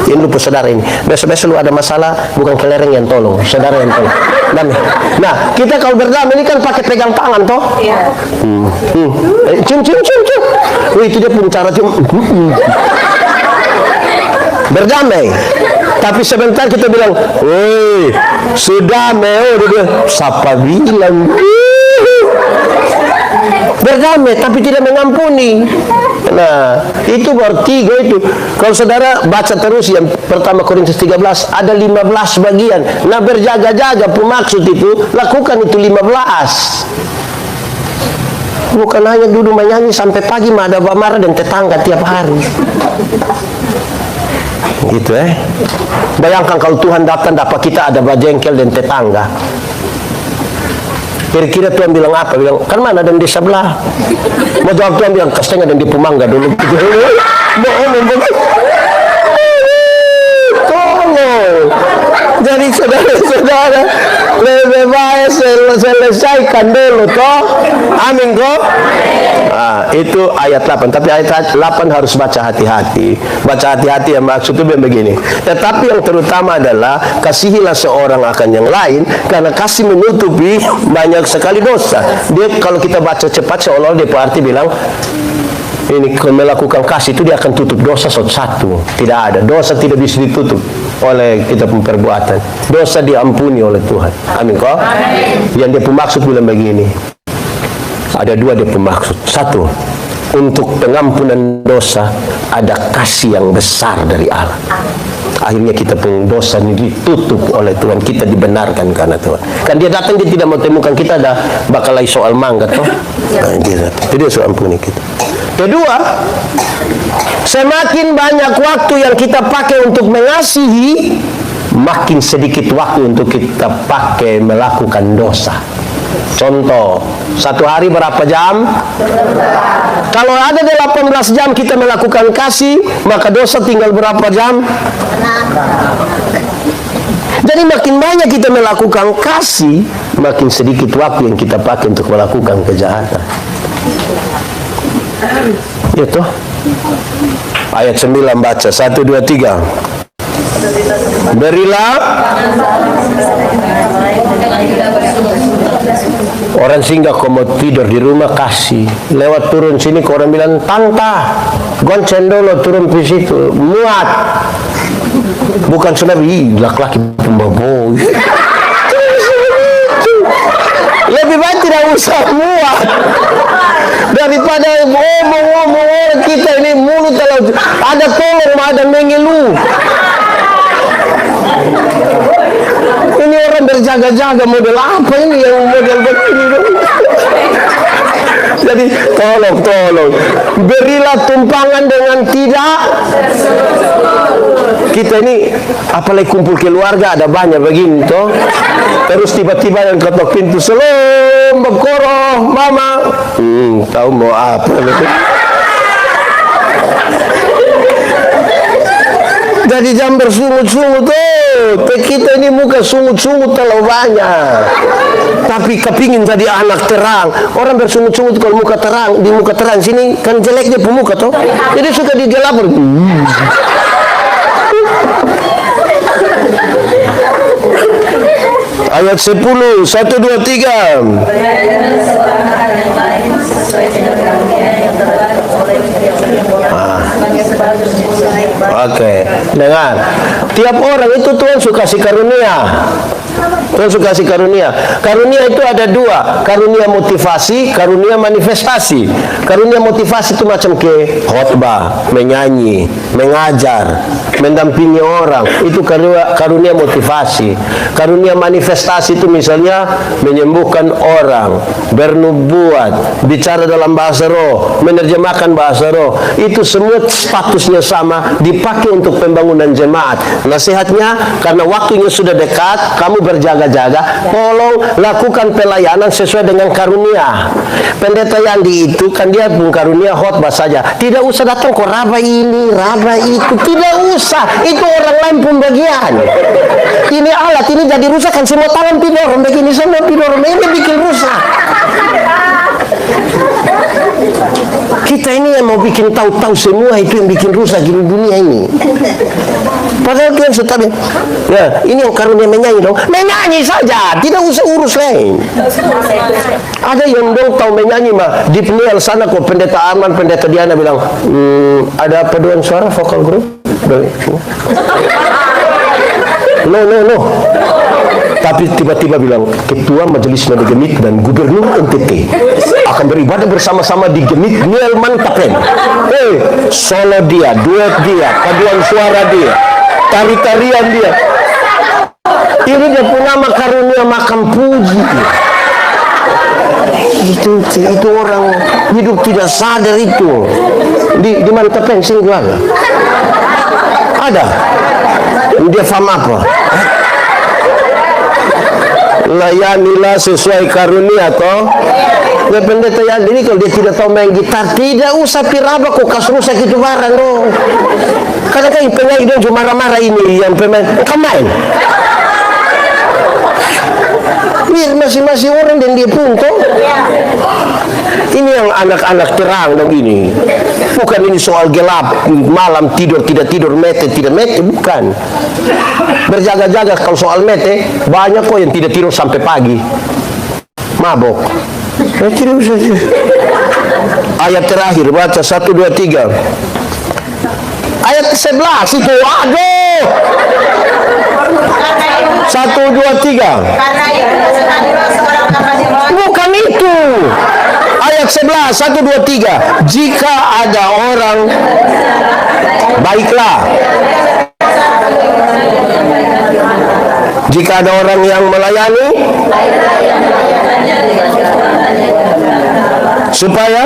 Ini lu saudara ini. Besok-besok lu ada masalah bukan kelereng yang tolong, saudara yang tolong. Damai. Nah, kita kalau berdamai ini kan pakai pegang tangan toh? Iya. Cium. Itu dia pun cara cium. Berdamai. Tapi sebentar kita bilang, woi, sudah meo, dia siapa bilang? Berdamai tapi tidak mengampuni. Nah, itu baru 3 itu. Kalau saudara baca terus yang pertama Korintus 13 ada 15 bagian. Nah, berjaga-jaga maksud itu lakukan itu 15. Bukan hanya duduk menyanyi sampai pagi ada marah dan tetangga tiap hari. Gitu Bayangkan kalau Tuhan datang dapat kita ada bajengkel dan tetangga. Kira-kira Tuhan bilang apa? Bilang, kan mana dan di sebelah. Mau jawab Tuhan bilang, kastengah dan di Pemangga dulu. Jadi saudara-saudara lebih baik selesaikan dulu toh. Amin kok. Nah, itu ayat 8. Tapi ayat 8 harus baca hati-hati. Baca hati-hati yang maksudnya begini. Tetapi yang terutama adalah kasihilah seorang akan yang lain, karena kasih menutupi banyak sekali dosa. Dia kalau kita baca cepat seolah-olah dia berarti bilang ini melakukan kasih itu dia akan tutup dosa satu-satu. Tidak ada dosa tidak bisa ditutup oleh kita perbuatan. Dosa diampuni oleh Tuhan. Amin kok. Yang dia pemaksud bilang begini. Ada 2 dia pemaksud. 1, untuk pengampunan dosa ada kasih yang besar dari Allah. Akhirnya kita pun dosa ini ditutup oleh Tuhan, kita dibenarkan karena Tuhan. Kan dia datang dia tidak mau temukan kita ada bakalai soal mangga toh. Nah, dia suruh ampuni kita. Kedua, semakin banyak waktu yang kita pakai untuk mengasihi, makin sedikit waktu untuk kita pakai melakukan dosa. Contoh, 1 hari berapa jam? Kalau ada 18 jam kita melakukan kasih, maka dosa tinggal berapa jam? Jadi makin banyak kita melakukan kasih, makin sedikit waktu yang kita pakai untuk melakukan kejahatan. Ya toh? Ayat 9 baca 1, 2, 3. Berilah orang singgah kau mau tidur di rumah kasih. Lewat turun sini kau orang bilang tanta, gonceng dulu turun di situ muat. Bukan sudah laki-laki pembawa. Lebih baik tidak usah muat daripada ngomong-ngomong orang kita ini mulut kalau ada tolong ada mengeluh. Ini orang berjaga-jaga model apa ini yang model begini dong? Jadi tolong berilah tumpangan dengan tidak. Kita ini apalagi kumpul keluarga ada banyak begini toh. Terus tiba-tiba yang ketok pintu selom bekoro mama. Tahu mau apa gitu. Jadi jam bersungut-sungut tuh. Kita ini muka sungut-sungut terlalu banyak. Tapi kepingin jadi anak terang. Orang bersungut-sungut kalau muka terang, di muka terang sini kan jelek dia pemuka tuh. Jadi suka digelapur. Ayat 10, 1, 2, 3. Oke, dengar. Tiap orang itu Tuhan suka kasih karunia. Tuhan suka kasih karunia. Karunia itu ada dua. Karunia motivasi, karunia manifestasi. Karunia motivasi itu macam ke khotbah, menyanyi, mengajar, mendampingi orang. Itu karunia motivasi. Karunia manifestasi itu misalnya menyembuhkan orang, bernubuat, bicara dalam bahasa roh, menerjemahkan bahasa roh. Itu semua statusnya sama, dipakai untuk pembangunan jemaat. Nasihatnya, karena waktunya sudah dekat, kamu berjaga-jaga, tolong lakukan pelayanan sesuai dengan karunia. Pendeta Yandi itu kan dia pun karunia khotbah saja. Tidak usah datang kok raba ini, raba itu. Tidak usah. Itu orang lain pun bagian. Ini alat ini jadi rusak kan semua tangan pidor begini semua pidor ini bikin rusak. Kita ini yang mau bikin tahu-tahu semua itu yang bikin rusak di dunia ini. Padahal Tuhan setara. Ya, ini yang karunia menyanyi dong. Menyanyi saja, tidak usah urus lain. Ada yang dong tahu menyanyi mah di penil sana kok pendeta Arman, pendeta Diana bilang, ada paduan suara vokal grup. No. Tapi tiba-tiba bilang ketua majelis nadi Gemit dan gubernur NTT akan beribadah bersama-sama di Gemit Niel Mantapen. Solo dia, duet dia, paduan suara dia, tari-tarian dia. Ini dia punya nama karunia makam puji. Itu orang hidup tidak sadar itu. Di Mantapen sini ada. Dia faham apa? Layanilah sesuai karunia toh. Ya pendeta yang ini kalau dia tidak tahu main gitar, tidak usah piraba kok kas rusak itu barang dong. Kadang-kadang penyanyi dia cuma marah-marah ini yang pemain, main. Biar masing-masing orang dan dia pun toh. Ini yang anak-anak terang begini. Bukan ini soal gelap, malam tidur, tidak tidur, mete, tidak mete, bukan. Berjaga-jaga kalau soal mete, banyak kok yang tidak tidur sampai pagi. Mabok. Tidak usah. Ayat terakhir, baca 1, 2, 3. Ayat 11 itu, aduh. 1, 2, 3. Bukan itu. Ayat 11, 1, 2, 3. Jika ada orang, baiklah. Jika ada orang yang melayani, supaya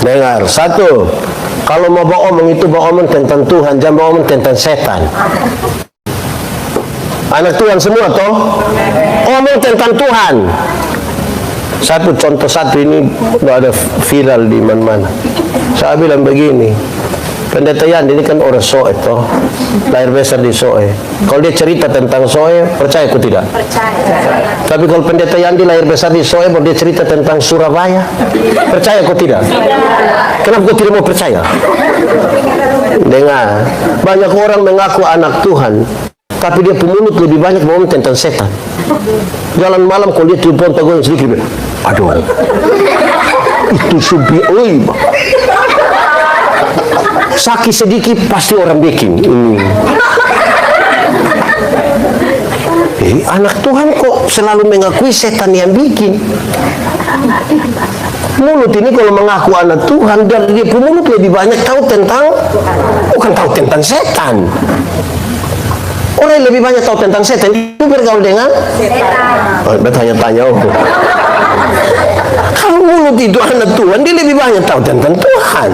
dengar, satu, kalau mau beromong itu beromong tentang Tuhan, jangan beromong tentang setan. Anak Tuhan semua toh, omong tentang Tuhan. Satu contoh satu ini ada viral di mana-mana. Saya bilang begini, pendeta Yan ini kan orang so itu, lahir besar di Soe. Kalau dia cerita tentang Soe, percaya aku tidak? Percaya. Tapi kalau pendeta Yandi lahir besar di Soe, kalau dia cerita tentang Surabaya, percaya aku tidak? Kenapa kau tidak mau percaya? Dengar, banyak orang mengaku anak Tuhan, tapi dia pemulut lebih banyak ngomong tentang setan. Jalan malam kalau dia telepon teguran sedikit, aduh, itu subi, oi, sakit sedikit pasti orang bikin ini. Anak Tuhan kok selalu mengakui setan yang bikin. Mulut ini kalau mengaku anak Tuhan, dan dia mulut lebih banyak tahu tentang, bukan tahu tentang setan. Orang yang lebih banyak tahu tentang setan itu bergaul dengan setan. Oh, bertanya-tanya, oh. Kalau mulut itu anak Tuhan, dia lebih banyak tahu tentang Tuhan.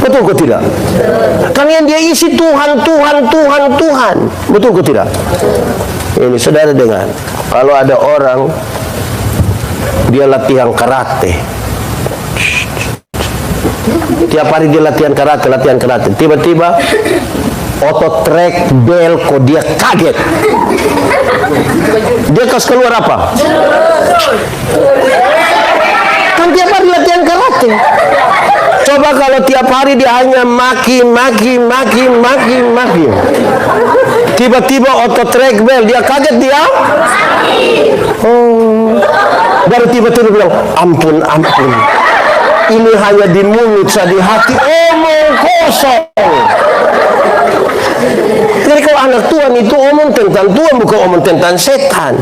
Betul kok tidak? Kan yang dia isi Tuhan, Tuhan, Tuhan, Tuhan. Betul kok tidak? Ini saudara dengar, kalau ada orang dia latihan karate, tiap hari dia latihan karate, tiba-tiba otot trek bel kok dia kaget, dia kas keluar apa? Kan tiap hari latihan karate. Coba kalau tiap hari dia hanya maki, tiba-tiba otot trek bel dia kaget, dia baru tiba-tiba bilang ampun, ini hanya di mulut, saya di hati omong kosong. Jadi kalau anak Tuhan itu omong tentang Tuhan, bukan omong tentang setan.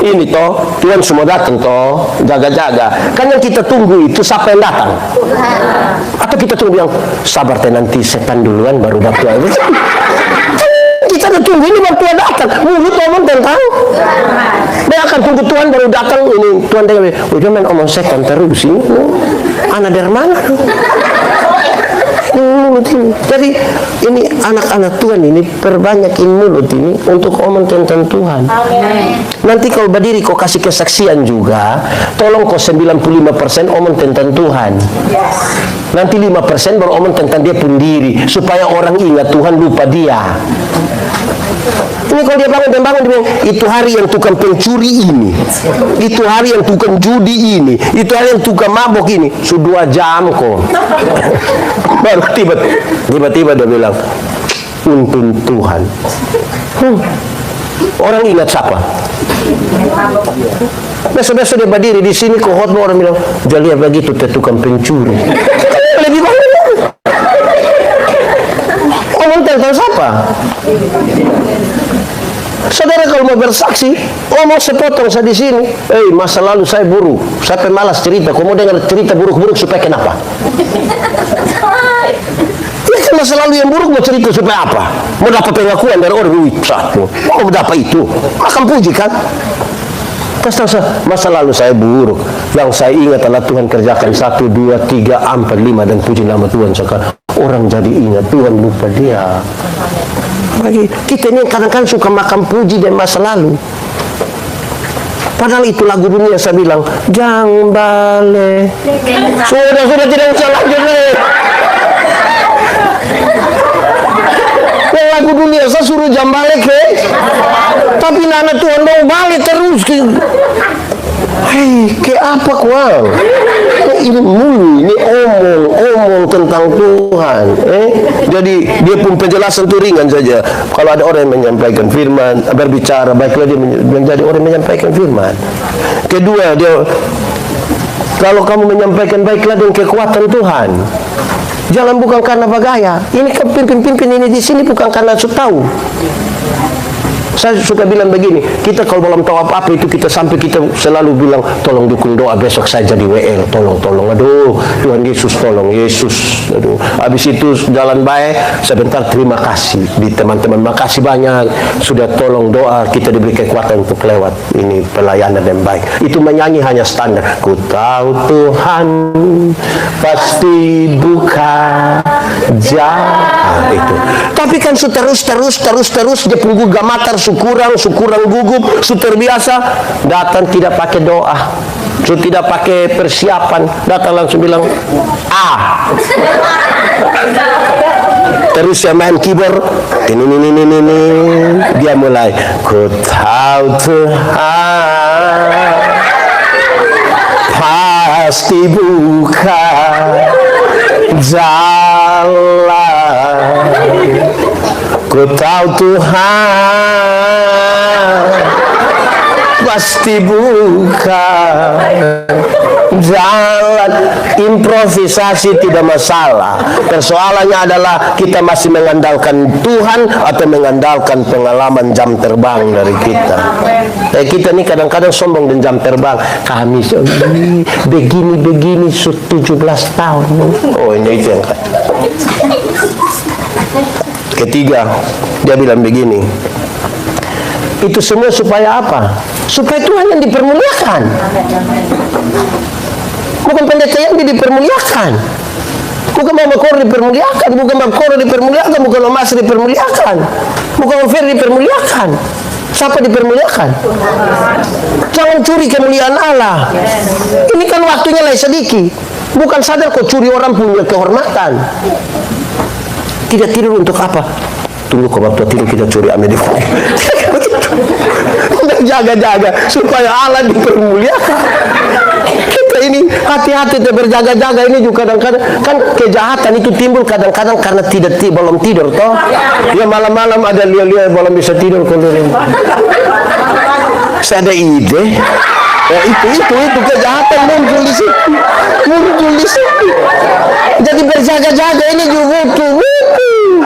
Ini toh Tuhan semua datang toh, jaga-jaga. Kan yang kita tunggu itu siapa yang datang? Atau kita tunggu yang sabar teh, nanti setan duluan baru datang. Kita udah tunggu ini baru Tuhan datang. Mulut omong tentang dia akan tunggu Tuhan baru datang. Ini Tuhan dia udah main omong setan terus ini. Anak dari mana? Mulut ini. Jadi ini anak-anak Tuhan ini perbanyakkan mulut ini untuk omong tentang Tuhan. Amen. Nanti kalau berdiri kau kasih kesaksian juga, tolong kau 95% omong tentang Tuhan. Nanti 5% baru omong tentang dia pun diri, supaya orang ingat Tuhan, lupa dia. Ini kalau dia bangun, dia bilang, itu hari yang tukang pencuri ini, itu hari yang tukang judi ini, itu hari yang tukang mabok ini. Sudah 2 jam kok. Baru tiba-tiba dia bilang, untung Tuhan. Orang ingat siapa? Besok-besok dia berdiri di sini kok khotbah, orang bilang, jangan lihat begitu tukang pencuri. Lebih banyak. Omong tentang siapa? Saudara kalau mau bersaksi, omong sepotong saya di sini. Masa lalu saya buruk, saya pemalas cerita. Kau mau dengar cerita buruk-buruk supaya kenapa? Ya, masa lalu yang buruk mau cerita supaya apa? Mau dapat pengakuan dari orang, satu. Mau dapat itu, akan puji kan? Masa lalu saya buruk, yang saya ingat adalah Tuhan kerjakan 1, 2, 3, 4, 5 dan puji nama Tuhan. Sekarang orang jadi ingat Tuhan, lupa dia. Bagi kita ini kadang-kadang suka makan puji dan masa lalu. Padahal itu lagu dunia, saya bilang jangan balik. Sudah tidak usah lanjut lagi. Yang lagu dunia saya suruh jam balik tapi anak Tuhan mau balik terus ke apa kuang? Ini mulu, ini omong tentang Tuhan. Jadi dia pun penjelasan itu ringan saja. Kalau ada orang yang menyampaikan firman, berbicara, baiklah dia menjadi orang yang menyampaikan firman. Kedua, dia kalau kamu menyampaikan baiklah dengan kekuatan Tuhan. Jalan bukan karena bagaya. Ini pimpin ini di sini bukan karena tahu. Saya suka bilang begini, kita kalau belum tahu apa-apa itu kita sampai kita selalu bilang tolong dukung doa besok saya jadi WL, tolong, aduh Tuhan Yesus tolong, Yesus, aduh. Habis itu jalan baik, sebentar terima kasih di teman-teman, makasih banyak sudah tolong doa, kita diberi kekuatan untuk lewat ini pelayanan yang baik. Itu menyanyi hanya standar, ku tahu Tuhan pasti buka jalan itu. Tapi kan terus dia punggu gamatar syukuran gugup, terbiasa datang tidak pakai doa, tidak pakai persiapan, datang langsung bilang terus yang main keyboard ini. Dia mulai, ku tahu Tuhan pasti buka jalan, ku tahu Tuhan pasti buka jalan. Improvisasi tidak masalah. Persoalannya adalah kita masih mengandalkan Tuhan atau mengandalkan pengalaman jam terbang dari kita. Kita nih kadang-kadang sombong dengan jam terbang. Kami begini 17 tahun. Oh, ini itu yang ketiga, dia bilang begini, itu semua supaya apa? Supaya Tuhan yang dipermuliakan, bukan pendeta yang dipermuliakan, bukan Mama Kor dipermuliakan, bukan Mama Kor dipermuliakan, bukan Mama Mas dipermuliakan, bukan Mama Fer dipermuliakan. Siapa dipermuliakan? Jangan curi kemuliaan Allah. Ini kan waktunya lagi sedikit. Bukan sadar kok curi orang punya kehormatan. Tidak tidur untuk apa? Tunggu kok waktu tidur kita curi Amerika. Jaga-jaga supaya Allah dipermuliakan. Kita ini hati-hati berjaga-jaga ini juga kadang-kadang kan kejahatan itu timbul kadang-kadang karena belum tidur toh. Ya malam-malam ada lihat belum bisa tidur kalau saya ada ide. Ya, itu kejahatan muncul di situ. Jadi berjaga-jaga ini juga butuh.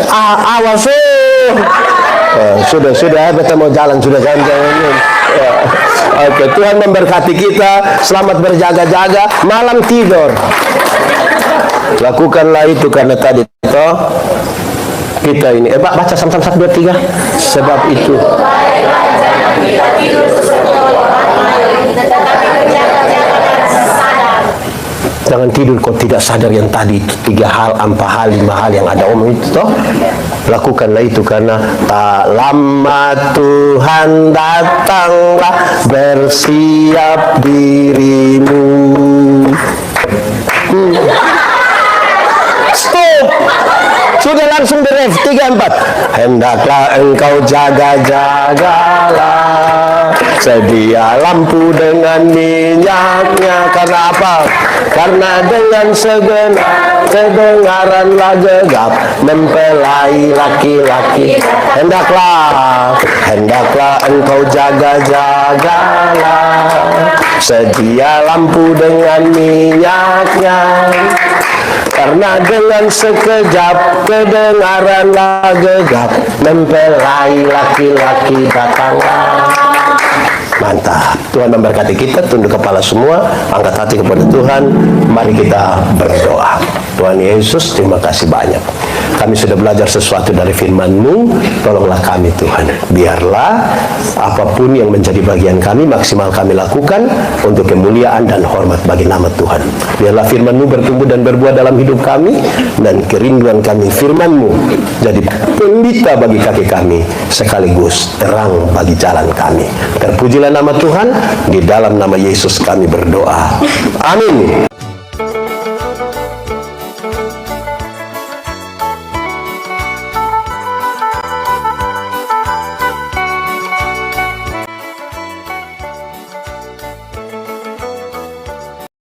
Awas sudah kita mau jalan sudah kan. Oke, Tuhan memberkati kita. Selamat berjaga-jaga. Malam tidur, lakukanlah itu karena tadi toh kita ini Pak baca Sam-Sam 1, 2, 3. Sebab itu jangan tidur kau tidak sadar yang tadi itu 3 hal, 4 hal, 5 hal yang ada omong itu toh. Lakukanlah itu karena tak lama Tuhan datanglah, bersiap dirimu. Stop. Sudah langsung diref 3, 4. Hendaklah engkau jaga-jagalah, sedia lampu dengan minyaknya. Karena apa? Karena dengan kedengaranlah gegap mempelai laki-laki. Hendaklah engkau jaga-jagalah, sedia lampu dengan minyaknya. Karena dengan sekejap kedengaranlah gegap mempelai laki-laki datanglah. Mantap. Tuhan memberkati kita. Tunduk kepala semua, angkat hati kepada Tuhan. Mari kita berdoa. Tuhan Yesus, terima kasih banyak. Kami sudah belajar sesuatu dari firman-Mu. Tolonglah kami Tuhan. Biarlah apapun yang menjadi bagian kami, maksimal kami lakukan untuk kemuliaan dan hormat bagi nama Tuhan. Biarlah firman-Mu bertumbuh dan berbuah dalam hidup kami, dan kerinduan kami firman-Mu jadi pelita bagi kaki kami, sekaligus terang bagi jalan kami. Terpujilah nama Tuhan. Di dalam nama Yesus kami berdoa. Amin.